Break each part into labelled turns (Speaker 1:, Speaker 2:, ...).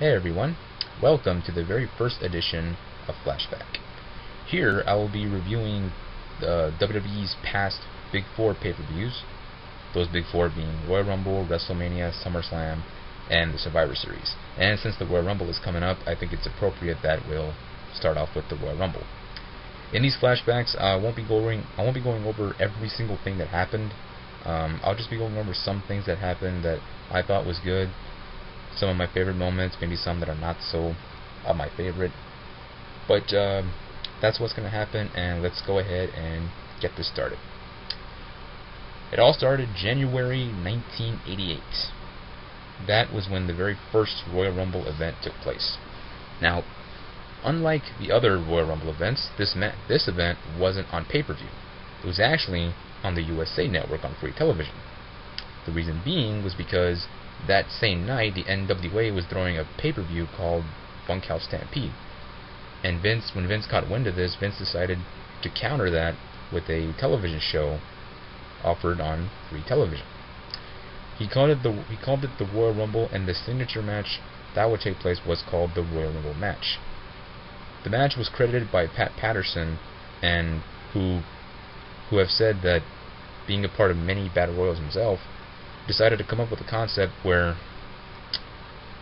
Speaker 1: Hey everyone, welcome to the very first edition of Flashback. Here I will be reviewing WWE's past Big Four pay-per-views, those Big Four being Royal Rumble, WrestleMania, SummerSlam, and the Survivor Series. And since the Royal Rumble is coming up, I think it's appropriate that we'll start off with the Royal Rumble. In these flashbacks, I won't be going over every single thing that happened. I'll just be going over some things that happened that I thought was good, some of my favorite moments, maybe some that are not so my favorite. But that's what's going to happen, and let's go ahead and get this started. It all started January 1988. That was when the very first Royal Rumble event took place. Now, unlike the other Royal Rumble events, this event wasn't on pay-per-view. It was actually on the USA Network on free television. The reason being was because that same night the NWA was throwing a pay-per-view called Bunkhouse Stampede. And when Vince caught wind of this, Vince decided to counter that with a television show offered on free television. He called it the Royal Rumble, and the signature match that would take place was called the Royal Rumble match. The match was credited by Pat Patterson, and who have said that, being a part of many battle royals himself, decided to come up with a concept where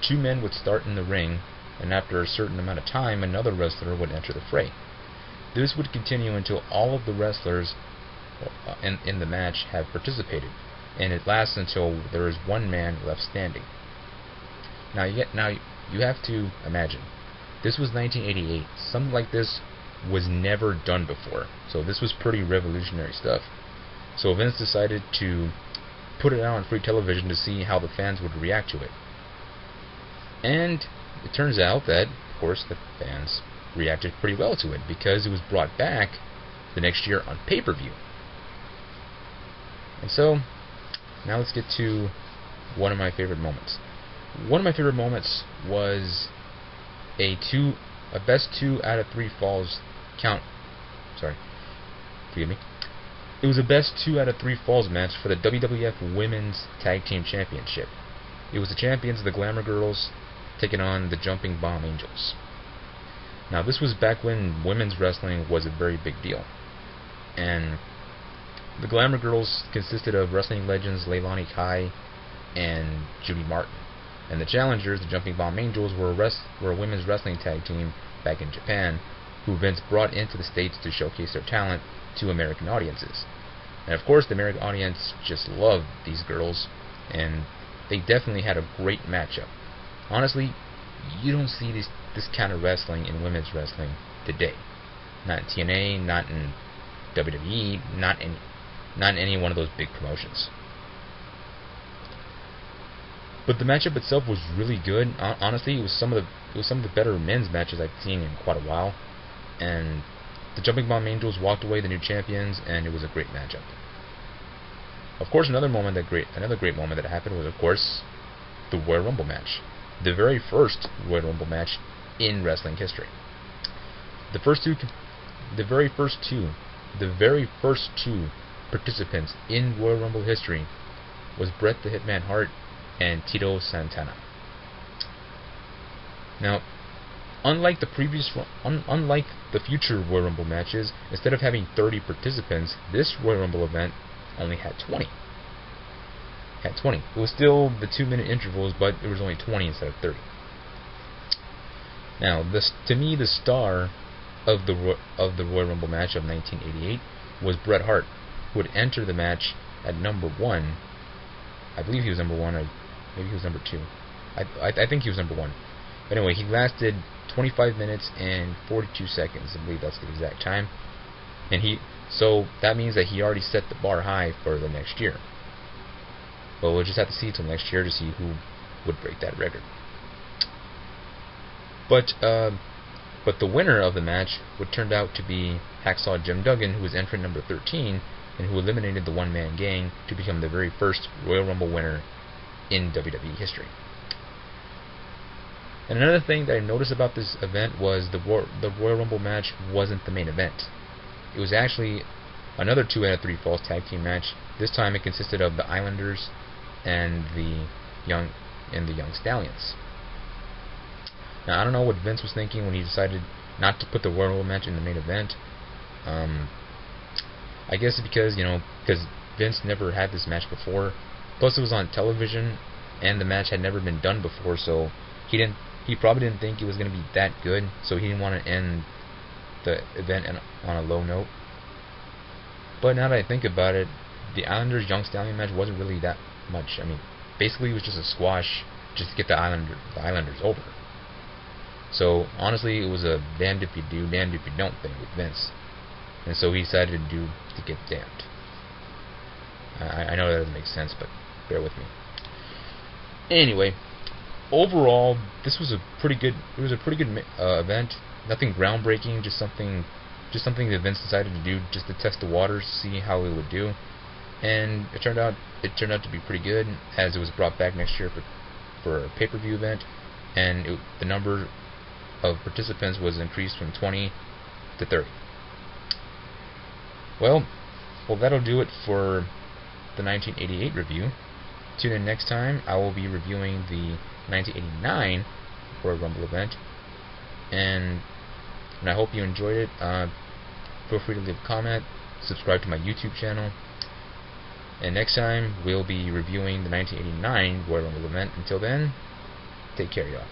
Speaker 1: two men would start in the ring, and after a certain amount of time another wrestler would enter the fray. This would continue until all of the wrestlers in the match have participated, and it lasts until there is one man left standing. Now you have to imagine, this was 1988. Something like this was never done before, so this was pretty revolutionary stuff. So Vince decided to put it out on free television to see how the fans would react to it. And it turns out that, of course, the fans reacted pretty well to it, because it was brought back the next year on pay-per-view. And so, now let's get to one of my favorite moments. One of my favorite moments was a best 2 out of 3 falls count. Sorry, forgive me. It was a best 2 out of 3 falls match for the WWF Women's Tag Team Championship. It was the champions, the Glamour Girls, taking on the Jumping Bomb Angels. Now, this was back when women's wrestling was a very big deal, and the Glamour Girls consisted of wrestling legends Leilani Kai and Judy Martin, and the challengers, the Jumping Bomb Angels, were a women's wrestling tag team back in Japan, who Vince brought into the States to showcase their talent to American audiences. And of course, the American audience just loved these girls, and they definitely had a great matchup. Honestly, you don't see this kind of wrestling in women's wrestling today. Not in TNA, not in WWE, not in any one of those big promotions. But the matchup itself was really good. Honestly, it was some of the better men's matches I've seen in quite a while. And the Jumping Bomb Angels walked away the new champions, and it was a great matchup. Of course, another great moment that happened was, of course, the Royal Rumble match, the very first Royal Rumble match in wrestling history. The very first two participants in Royal Rumble history was Bret the Hitman Hart and Tito Santana. Now, unlike the future Royal Rumble matches, instead of having 30 participants, this Royal Rumble event only had 20. It was still the 2-minute intervals, but it was only 20 instead of 30. Now, to me, the star of the Royal Rumble match of 1988 was Bret Hart, who would enter the match at number 1. I believe he was number 1, or maybe he was number 2. I think he was number 1. But anyway, he lasted 25 minutes and 42 seconds. I believe that's the exact time. So that means that he already set the bar high for the next year. But we'll just have to see till next year to see who would break that record. But the winner of the match would turn out to be Hacksaw Jim Duggan, who was entrant number 13, and who eliminated the one-man gang to become the very first Royal Rumble winner in WWE history. And another thing that I noticed about this event was the Royal Rumble match wasn't the main event. It was actually another 2 out of 3 falls tag team match. This time it consisted of the Islanders and the Young Stallions. Now, I don't know what Vince was thinking when he decided not to put the Royal Rumble match in the main event. I guess because, because Vince never had this match before. Plus, it was on television, and the match had never been done before, so he probably didn't think it was going to be that good, so he didn't want to end the event on a low note. But now that I think about it, the Islanders Young Stallion match wasn't really that much. I mean, basically it was just a squash just to get the Islanders over. So honestly, it was a damned if you do, damned if you don't thing with Vince, and so he decided to get damned. I know that doesn't make sense, but bear with me. Anyway, overall, this was a pretty good. It was a pretty good event. Nothing groundbreaking, just something that Vince decided to do just to test the waters, see how it would do, and it turned out to be pretty good, as it was brought back next year for a pay-per-view event, and the number of participants was increased from 20 to 30. Well, that'll do it for the 1988 review. Tune in next time. I will be reviewing the 1989 Royal Rumble event, and I hope you enjoyed it. Feel free to leave a comment, subscribe to my YouTube channel, and next time we'll be reviewing the 1989 Royal Rumble event. Until then, take care, y'all.